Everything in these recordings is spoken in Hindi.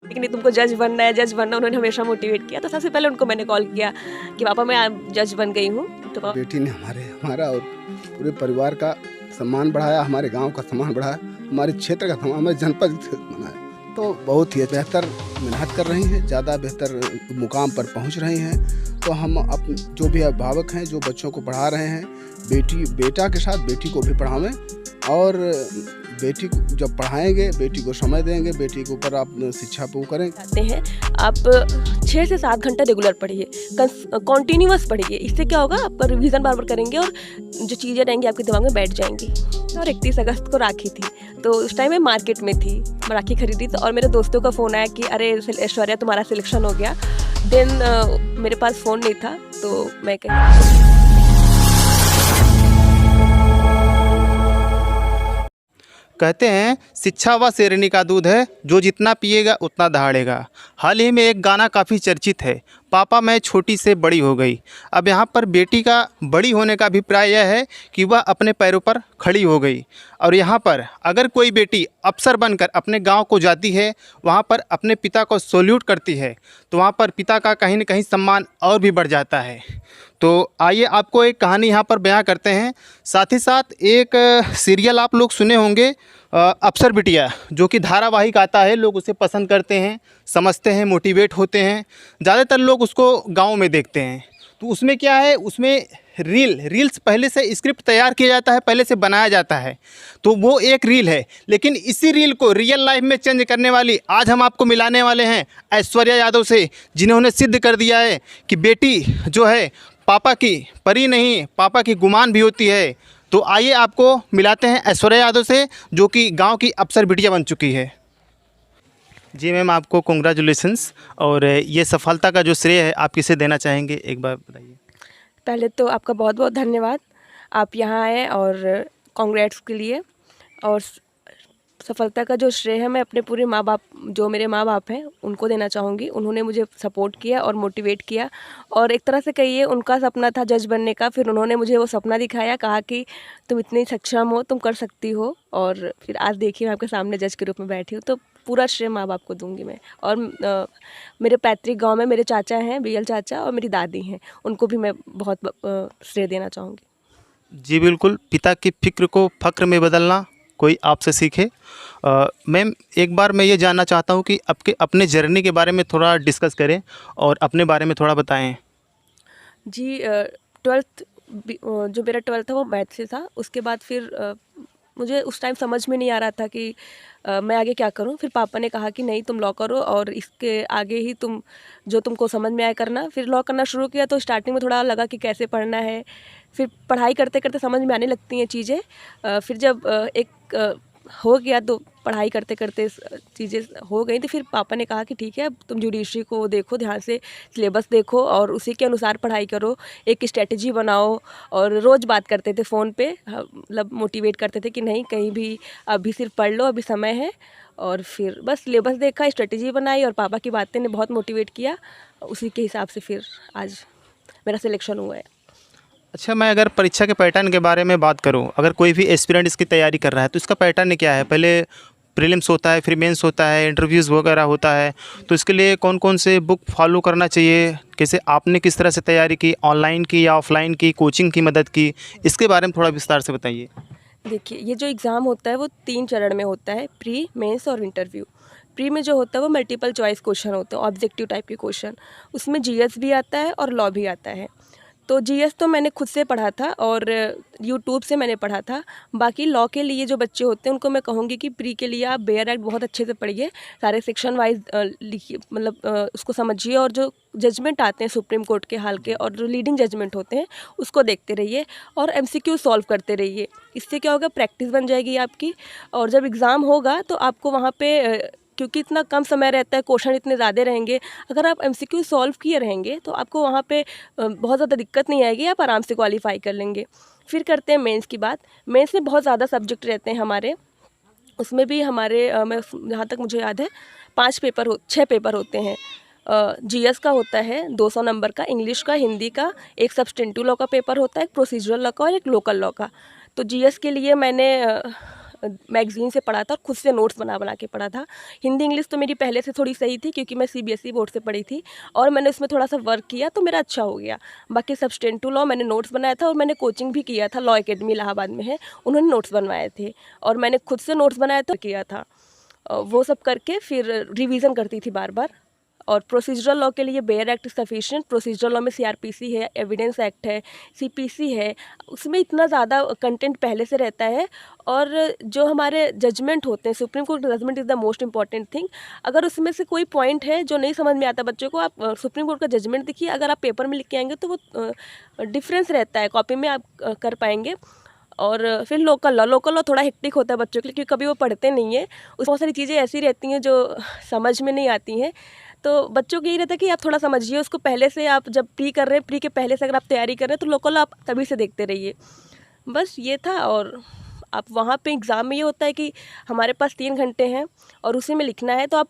कि नहीं तुमको जज बनना है, जज बनना। उन्होंने हमेशा मोटिवेट किया। तो सबसे पहले उनको मैंने कॉल किया कि पापा मैं जज बन गई हूँ। तो बेटी ने हमारा और पूरे परिवार का सम्मान बढ़ाया, हमारे गांव का सम्मान बढ़ाया, हमारे क्षेत्र का सम्मान, हमारे जनपद बनाया। तो बहुत ही बेहतर मेहनत कर रही हैं, ज़्यादा बेहतर मुकाम पर पहुंच रही हैं। तो हम अपने जो भी अभिभावक हैं जो बच्चों को पढ़ा रहे हैं, बेटा के साथ बेटी को भी पढ़ावें। और बेटी को जब पढ़ाएंगे, बेटी को समय देंगे, बेटी के ऊपर आप शिक्षा को करें। चाहते हैं आप 6 से 7 घंटा रेगुलर पढ़िए, कॉन्टीन्यूअस पढ़िए। इससे क्या होगा, आपका रिवीजन बार बार करेंगे और जो चीज़ें रहेंगी आपके दिमाग में बैठ जाएंगी। और 31 अगस्त को राखी थी, तो उस टाइम मैं मार्केट में थी, राखी खरीदी। तो और मेरे दोस्तों का फ़ोन आया कि अरे ऐश्वर्या तुम्हारा सिलेक्शन हो गया। देन मेरे पास फ़ोन नहीं था, तो मैं कहते हैं शिक्षा व शेरनी का दूध है, जो जितना पिएगा उतना दहाड़ेगा। हाल ही में एक गाना काफ़ी चर्चित है, पापा मैं छोटी से बड़ी हो गई। अब यहाँ पर बेटी का बड़ी होने का अभिप्राय यह है कि वह अपने पैरों पर खड़ी हो गई। और यहाँ पर अगर कोई बेटी अफसर बनकर अपने गांव को जाती है, वहाँ पर अपने पिता को सैल्यूट करती है, तो वहाँ पर पिता का कहीं न कहीं सम्मान और भी बढ़ जाता है। तो आइए आपको एक कहानी यहाँ पर बयां करते हैं। साथ ही साथ एक सीरियल आप लोग सुने होंगे, अफसर बिटिया, जो कि धारावाहिक आता है, लोग उसे पसंद करते हैं, समझते हैं, मोटिवेट होते हैं। ज़्यादातर लोग उसको गांव में देखते हैं। तो उसमें क्या है, उसमें रील्स पहले से स्क्रिप्ट तैयार किया जाता है, पहले से बनाया जाता है। तो वो एक रील है, लेकिन इसी रील को रियल लाइफ में चेंज करने वाली आज हम आपको मिलाने वाले हैं ऐश्वर्या यादव से, जिन्होंने सिद्ध कर दिया है कि बेटी जो है पापा की परी नहीं, पापा की गुमान भी होती है। तो आइए आपको मिलाते हैं ऐश्वर्या यादव से, जो कि गांव की अफसर बिटिया बन चुकी है। जी मैम, आपको कॉन्ग्रेचुलेसन्स। और ये सफलता का जो श्रेय है आप किसे देना चाहेंगे, एक बार बताइए। पहले तो आपका बहुत बहुत धन्यवाद, आप यहाँ आए और कांग्रेट्स के लिए। और सफलता का जो श्रेय है मैं अपने पूरे माँ बाप, जो मेरे माँ बाप हैं, उनको देना चाहूँगी। उन्होंने मुझे सपोर्ट किया और मोटिवेट किया। और एक तरह से कहिए उनका सपना था जज बनने का, फिर उन्होंने मुझे वो सपना दिखाया, कहा कि तुम इतनी सक्षम हो, तुम कर सकती हो। और फिर आज देखिए मैं आपके सामने जज के रूप में बैठी हूँ। तो पूरा श्रेय माँ बाप को दूंगी मैं। और मेरे पैतृक गांव में मेरे चाचा हैं, बीएल चाचा, और मेरी दादी हैं, उनको भी मैं बहुत श्रेय देना चाहूँगी। जी बिल्कुल, पिता की फ़िक्र को फ़क्र में बदलना कोई आपसे सीखे। मैम, एक बार मैं ये जानना चाहता हूँ कि आपके अपने जर्नी के बारे में थोड़ा डिस्कस करें और अपने बारे में थोड़ा बताएं। जी 12th जो मेरा 12th था वो मैथ से था। उसके बाद फिर मुझे उस टाइम समझ में नहीं आ रहा था कि मैं आगे क्या करूं। फिर पापा ने कहा कि नहीं तुम लॉ करो और इसके आगे ही तुम जो तुमको समझ में आए करना। फिर लॉ करना शुरू किया। तो स्टार्टिंग में थोड़ा लगा कि कैसे पढ़ना है, फिर पढ़ाई करते करते समझ में आने लगती हैं चीज़ें। फिर जब एक हो गया तो पढ़ाई करते करते चीज़ें हो गई। तो फिर पापा ने कहा कि ठीक है, अब तुम जुडिशरी को देखो, ध्यान से सिलेबस देखो और उसी के अनुसार पढ़ाई करो, एक स्ट्रेटजी बनाओ। और रोज़ बात करते थे फ़ोन पे, मतलब मोटिवेट करते थे कि नहीं कहीं भी अभी सिर्फ पढ़ लो, अभी समय है। और फिर बस सिलेबस देखा, स्ट्रेटजी बनाई और पापा की बातें ने बहुत मोटिवेट किया। उसी के हिसाब से फिर आज मेरा सिलेक्शन हुआ है। अच्छा, मैं अगर परीक्षा के पैटर्न के बारे में बात करूं, अगर कोई भी एस्पिरेंट इसकी तैयारी कर रहा है तो इसका पैटर्न क्या है? पहले प्रीलिम्स होता है, फिर मेंस होता है, इंटरव्यूज़ वगैरह होता है। तो इसके लिए कौन कौन से बुक फॉलो करना चाहिए? कैसे आपने किस तरह से तैयारी की, ऑनलाइन की या ऑफलाइन की, कोचिंग की मदद की? इसके बारे में थोड़ा विस्तार से बताइए। देखिए, ये जो एग्ज़ाम होता है वो 3 चरण में होता है, प्री, मेंस और इंटरव्यू। प्री में जो होता है वो मल्टीपल चॉइस क्वेश्चन होते हैं, ऑब्जेक्टिव टाइप के क्वेश्चन। उसमें जीएस भी आता है और लॉ भी आता है। तो जीएस तो मैंने खुद से पढ़ा था और यूट्यूब से मैंने पढ़ा था। बाकी लॉ के लिए जो बच्चे होते हैं उनको मैं कहूँगी कि प्री के लिए आप बेयर एक्ट बहुत अच्छे से पढ़िए, सारे सेक्शन वाइज लिखिए, मतलब उसको समझिए। और जो जजमेंट आते हैं सुप्रीम कोर्ट के हाल के और जो लीडिंग जजमेंट होते हैं उसको देखते रहिए और एमसीक्यू सॉल्व करते रहिए। इससे क्या होगा, प्रैक्टिस बन जाएगी आपकी। और जब एग्ज़ाम होगा तो आपको वहाँ पे क्योंकि इतना कम समय रहता है, क्वेश्चन इतने ज़्यादा रहेंगे, अगर आप एमसीक्यू सॉल्व किए रहेंगे तो आपको वहाँ पे बहुत ज़्यादा दिक्कत नहीं आएगी, आप आराम से क्वालिफाई कर लेंगे। फिर करते हैं मेंस की बात। मेंस में बहुत ज़्यादा सब्जेक्ट रहते हैं हमारे, उसमें भी हमारे मैं जहाँ तक मुझे याद है 6 पेपर होते हैं। जीएस का होता है 200 नंबर का, इंग्लिश का, हिंदी का, एक सब्सटेंटिव लॉ का पेपर होता है, एक प्रोसीजरल लॉ का और एक लोकल लॉ का। तो जीएस के लिए मैंने मैगज़ीन से पढ़ा था और खुद से नोट्स बना बना के पढ़ा था। हिंदी इंग्लिश तो मेरी पहले से थोड़ी सही थी क्योंकि मैं सीबीएसई बोर्ड से पढ़ी थी और मैंने उसमें थोड़ा सा वर्क किया तो मेरा अच्छा हो गया। बाकी सब्सटेंटिव लॉ मैंने नोट्स बनाया था और मैंने कोचिंग भी किया था, लॉ एकेडमी इलाहाबाद में है, उन्होंने नोट्स बनवाए थे और मैंने खुद से नोट्स बनाया तो किया था। वो सब करके फिर रिवीजन करती थी बार बार। और प्रोसीजरल लॉ के लिए bare act sufficient, procedural law में सीआरपीसी है, एविडेंस एक्ट है, सीपीसी है, उसमें इतना ज़्यादा कंटेंट पहले से रहता है। और जो हमारे जजमेंट होते हैं, Supreme Court judgement is the most important thing. अगर उसमें से कोई पॉइंट है जो नहीं समझ में आता बच्चों को, आप सुप्रीम कोर्ट का जजमेंट देखिए, अगर आप पेपर में लिख के आएंगे तो वो डिफरेंस रहता है, कॉपी में आप कर पाएंगे। और फिर लोकल लॉ थोड़ा हेक्टिक होता है बच्चों के लिए क्योंकि कभी वो पढ़ते नहीं है, उसमें बहुत सारी चीज़ें ऐसी रहती हैं जो समझ में नहीं आती हैं। तो बच्चों को यही रहता है कि आप थोड़ा समझिए उसको पहले से, आप जब प्री कर रहे हैं, प्री के पहले से अगर आप तैयारी कर रहे हैं तो लोकल आप तभी से देखते रहिए। बस ये था। और आप वहाँ पे एग्ज़ाम में ये होता है कि हमारे पास 3 घंटे हैं और उसी में लिखना है, तो आप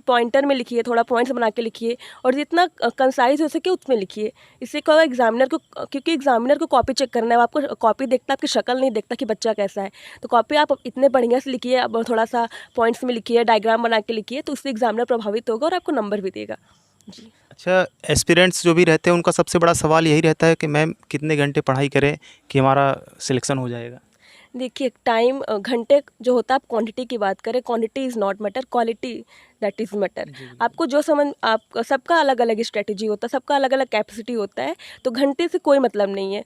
पॉइंटर में लिखिए, थोड़ा पॉइंट्स बना के लिखिए और जितना कंसाइज हो सके उसमें लिखिए। इससे क्या होगा, एग्जामिनर को, क्योंकि एग्जामिनर को कॉपी चेक करना है, वो आपको कॉपी देखता है, आपकी शक्ल नहीं देखता कि बच्चा कैसा है। तो कॉपी आप इतने बढ़िया से लिखिए, अब थोड़ा सा पॉइंट्स में लिखिए, डायग्राम बना के लिखिए, तो उससे एग्जामिनर प्रभावित होगा और आपको नंबर भी देगा। जी। अच्छा, एस्पिरेंट्स जो भी रहते हैं उनका सबसे बड़ा सवाल यही रहता है कि मैम कितने घंटे पढ़ाई करें कि हमारा सिलेक्शन हो जाएगा? देखिए, टाइम घंटे जो होता है, आप क्वांटिटी की बात करें, quantity is not matter, quality that is matter. आपको जो समझ, आप सबका अलग अलग स्ट्रेटजी होता है, सबका अलग अलग कैपेसिटी होता है, तो घंटे से कोई मतलब नहीं है।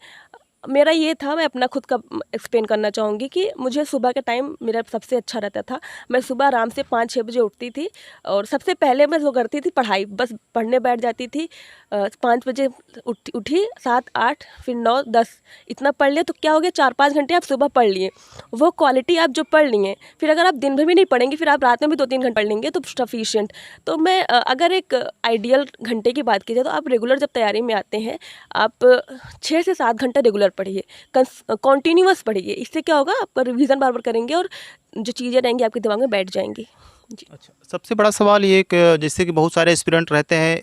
मेरा ये था, मैं अपना खुद का एक्सप्लेन करना चाहूँगी कि मुझे सुबह का टाइम मेरा सबसे अच्छा रहता था। मैं सुबह आराम से 5-6 बजे उठती थी और सबसे पहले मैं जो करती थी पढ़ाई, बस पढ़ने बैठ जाती थी। 5 बजे उठी, 7-8 फिर 9-10 इतना पढ़ लिया तो क्या हो गया, 4-5 घंटे आप सुबह पढ़ लिए। वो क्वालिटी आप जो पढ़ लिए, फिर अगर आप दिन भर भी नहीं पढ़ेंगे, फिर आप रात में भी 2-3 घंटे पढ़ लेंगे तो सफिशिएंट। तो मैं अगर एक आइडियल घंटे की बात की जाए तो आप रेगुलर जब तैयारी में आते हैं, आप 6 से 7 घंटा रेगुलर पढ़िए, कॉन्टीन्यूअस पढ़िए। इससे क्या होगा, आप रिवीजन बार बार करेंगे और जो चीज़ें रहेंगी आपके दिमाग में बैठ जाएंगी। जी। अच्छा, सबसे बड़ा सवाल ये कि जैसे कि बहुत सारे एस्पिरेंट रहते हैं,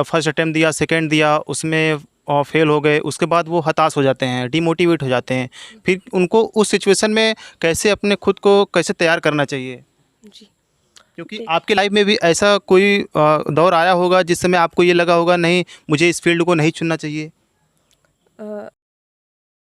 फर्स्ट अटेम्प्ट दिया, सेकंड दिया, उसमें फेल हो गए, उसके बाद वो हताश हो जाते हैं, डिमोटिवेट हो जाते हैं। फिर उनको उस सिचुएशन में कैसे अपने खुद को कैसे तैयार करना चाहिए? जी। क्योंकि आपके लाइफ में भी ऐसा कोई दौर आया होगा जिस समय आपको ये लगा होगा नहीं, मुझे इस फील्ड को नहीं चुनना चाहिए। अ,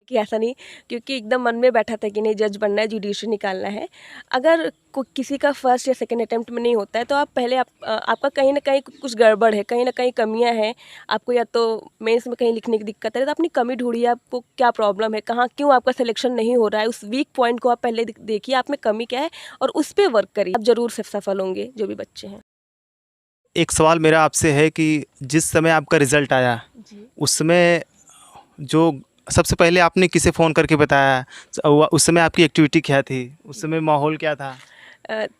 कि ऐसा नहीं, क्योंकि एकदम मन में बैठा था कि नहीं, जज बनना है, जुडिशरी निकालना है। अगर किसी का फर्स्ट या सेकंड अटेम्प्ट में नहीं होता है तो आप पहले आपका कहीं ना कहीं कुछ गड़बड़ है, कहीं ना कहीं कमियां हैं, आपको या तो मेंस में कहीं लिखने की दिक्कत है, तो अपनी कमी ढूंढिए, आपको क्या प्रॉब्लम है, कहाँ क्यों आपका सिलेक्शन नहीं हो रहा है, उस वीक पॉइंट को आप पहले देखिए, आप में कमी क्या है और उस पर वर्क करिए, आप ज़रूर से सफल होंगे जो भी बच्चे हैं। एक सवाल मेरा आपसे है कि जिस समय आपका रिज़ल्ट आया, जी। उस समय जो सबसे पहले आपने किसे फ़ोन करके बताया? उस समय आपकी एक्टिविटी क्या थी? उस समय माहौल क्या था?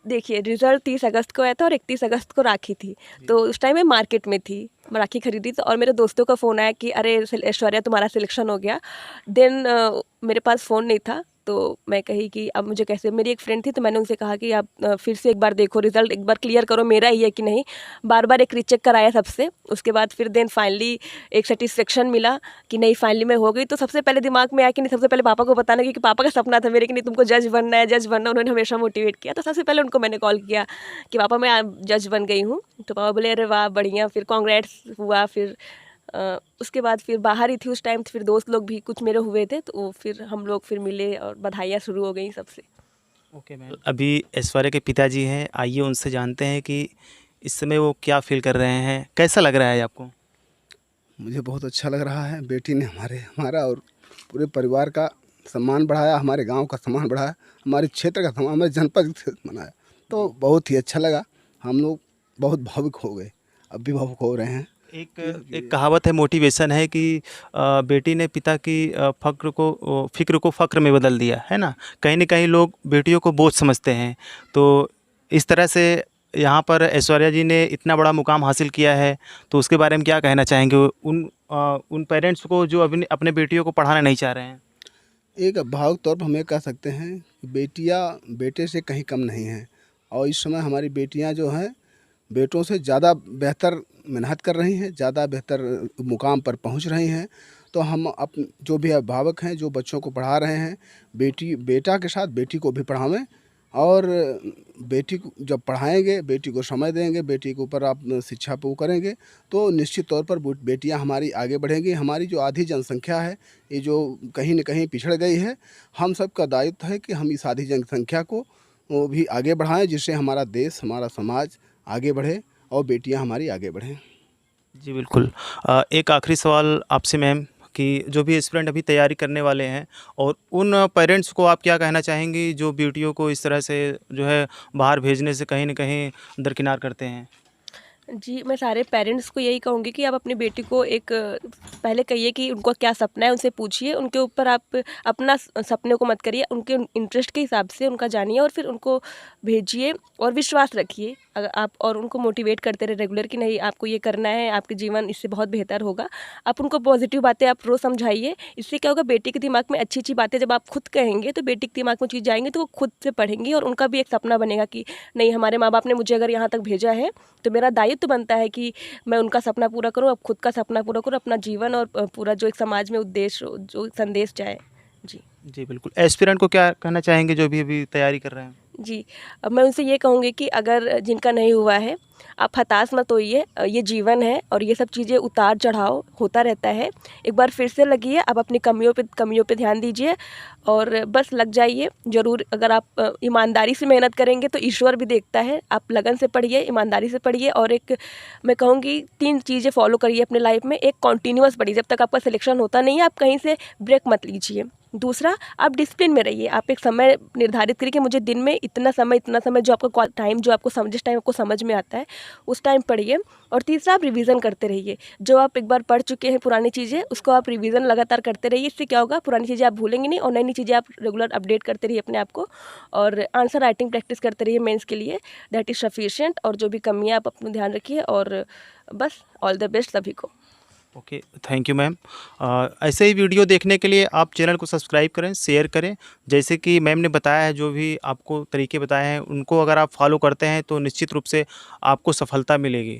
देखिए, रिज़ल्ट 30 अगस्त को आया था और 31 अगस्त को राखी थी, तो उस टाइम मैं मार्केट में थी, मैं राखी खरीदी तो, और मेरे दोस्तों का फ़ोन आया कि अरे ऐश्वर्या, तुम्हारा सिलेक्शन हो गया। देन मेरे पास फ़ोन नहीं था, तो मैं कही कि अब मुझे कैसे, मेरी एक फ्रेंड थी तो मैंने उनसे कहा कि आप फिर से एक बार देखो, रिज़ल्ट एक बार क्लियर करो, मेरा ही है कि नहीं। बार बार एक रीचेक कराया सबसे, उसके बाद फिर देन फाइनली एक सेटिस्फेक्शन मिला कि नहीं, फाइनली मैं हो गई। तो सबसे पहले दिमाग में आया कि नहीं, सबसे पहले पापा को बताना, क्योंकि पापा का सपना था मेरे कि नहीं, तुमको जज बनना है, जज बनना। उन्होंने हमेशा मोटिवेट किया, तो सबसे पहले उनको मैंने कॉल किया कि पापा मैं जज बन गई हूँ। तो पापा बोले अरे वाह, बढ़िया, फिर कॉन्ग्रेट्स हुआ। फिर उसके बाद फिर बाहर ही थी उस टाइम, फिर दोस्त लोग भी कुछ मेरे हुए थे, तो फिर हम लोग फिर मिले और बधाइयाँ शुरू हो गई सबसे। Okay ma'am. अभी ऐश्वर्या के पिताजी हैं, आइए उनसे जानते हैं कि इस समय वो क्या फ़ील कर रहे हैं, कैसा लग रहा है आपको? मुझे बहुत अच्छा लग रहा है। बेटी ने हमारा और पूरे परिवार का सम्मान बढ़ाया, हमारे गांव का सम्मान बढ़ाया, हमारे क्षेत्र का सम्मान, हमारे जनपद से बनाया, तो बहुत ही अच्छा लगा। हम लोग बहुत भावुक हो गए, अब भी भावुक हो रहे हैं। एक कहावत है, मोटिवेशन है कि बेटी ने पिता की फ़िक्र को फ़क्र में बदल दिया, है ना? कहीं न कहीं लोग बेटियों को बोझ समझते हैं, तो इस तरह से यहाँ पर ऐश्वर्या जी ने इतना बड़ा मुकाम हासिल किया है, तो उसके बारे में क्या कहना चाहेंगे उन पेरेंट्स को जो अपने बेटियों को पढ़ाना नहीं चाह रहे हैं? एक भावुक तौर पर हम ये कह सकते हैं कि बेटियां बेटे से कहीं कम नहीं हैं, और इस समय हमारी बेटियां जो हैं बेटों से ज़्यादा बेहतर मेहनत कर रही हैं, ज़्यादा बेहतर मुकाम पर पहुंच रही हैं। तो हम जो भी अभिभावक हैं, जो बच्चों को पढ़ा रहे हैं, बेटा के साथ बेटी को भी पढ़ावें। और बेटी को जब पढ़ाएंगे, बेटी को समय देंगे, बेटी के ऊपर आप शिक्षा पे वो करेंगे, तो निश्चित तौर पर बेटियां हमारी आगे बढ़ेंगी। हमारी जो आधी जनसंख्या है, ये जो कहीं न कहीं पिछड़ गई है, हम सब का दायित्व है कि हम इस आधी जनसंख्या को वो भी आगे बढ़ाएं, जिससे हमारा देश, हमारा समाज आगे बढ़े और बेटियां हमारी आगे बढ़ें। जी बिल्कुल। एक आखिरी सवाल आपसे मैम, कि जो भी एस्पिरेंट अभी तैयारी करने वाले हैं, और उन पेरेंट्स को आप क्या कहना चाहेंगी जो बेटियों को इस तरह से जो है बाहर भेजने से कहीं न कहीं दरकिनार करते हैं? जी, मैं सारे पेरेंट्स को यही कहूँगी कि आप अपनी बेटी को एक पहले कहिए कि उनका क्या सपना है, उनसे पूछिए। उनके ऊपर आप अपना सपने को मत करिए, उनके इंटरेस्ट के हिसाब से उनका जानिए और फिर उनको भेजिए और विश्वास रखिए। अगर आप और उनको मोटिवेट करते रहे रेगुलर कि नहीं आपको ये करना है, आपके जीवन इससे बहुत बेहतर होगा। आप उनको पॉजिटिव बातें आप रोज़ समझाइए। इससे क्या होगा, बेटी के दिमाग में अच्छी-अच्छी बातें जब आप खुद कहेंगे तो बेटी के दिमाग में चीज़ जाएँगी तो वो खुद से पढ़ेंगी और उनका भी एक सपना बनेगा कि नहीं, हमारे माँ-बाप ने मुझे अगर यहाँ तक भेजा है तो मेरा दायित्व बनता है कि मैं उनका सपना पूरा करूँ, अब खुद का सपना पूरा करूँ, अपना जीवन और पूरा जो एक समाज में उद्देश्य जो संदेश जाए। जी। जी बिल्कुल। एस्पिरेंट को क्या कहना चाहेंगे जो भी अभी तैयारी कर रहे हैं? जी, अब मैं उनसे ये कहूँगी कि अगर जिनका नहीं हुआ है, आप हताश मत होइए। ये जीवन है और ये सब चीज़ें उतार-चढ़ाव होता रहता है। एक बार फिर से लगिए, आप अपनी कमियों पे ध्यान दीजिए और बस लग जाइए। ज़रूर अगर आप ईमानदारी से मेहनत करेंगे तो ईश्वर भी देखता है। आप लगन से पढ़िए, ईमानदारी से पढ़िए और एक मैं कहूँगी 3 चीज़ें फ़ॉलो करिए अपनी लाइफ़ में। एक कॉन्टिन्यूअस पढ़िए, जब तक आपका सिलेक्शन होता नहीं है, आप कहीं से ब्रेक मत लीजिए। दूसरा, आप डिसिप्लिन में रहिए। आप एक समय निर्धारित करिए कि मुझे दिन में इतना समय जो आपका टाइम जो आपको जिस टाइम आपको समझ में आता है उस टाइम पढ़िए। और तीसरा, आप रिवीजन करते रहिए। जो आप एक बार पढ़ चुके हैं पुरानी चीज़ें, उसको आप रिवीजन लगातार करते रहिए। इससे क्या होगा, पुरानी चीज़ें आप भूलेंगे नहीं और नई चीज़ें आप रेगुलर अपडेट करते रहिए अपने आप को। और आंसर राइटिंग प्रैक्टिस करते रहिए मेंस के लिए, दैट इज़ सफिशिएंट। और जो भी कमियाँ आप अपना ध्यान रखिए और बस ऑल द बेस्ट सभी को। Okay, thank you ma'am. ऐसे ही वीडियो देखने के लिए आप चैनल को सब्सक्राइब करें, शेयर करें। जैसे कि मैम ने बताया है, जो भी आपको तरीके बताए हैं, उनको अगर आप फॉलो करते हैं तो निश्चित रूप से आपको सफलता मिलेगी।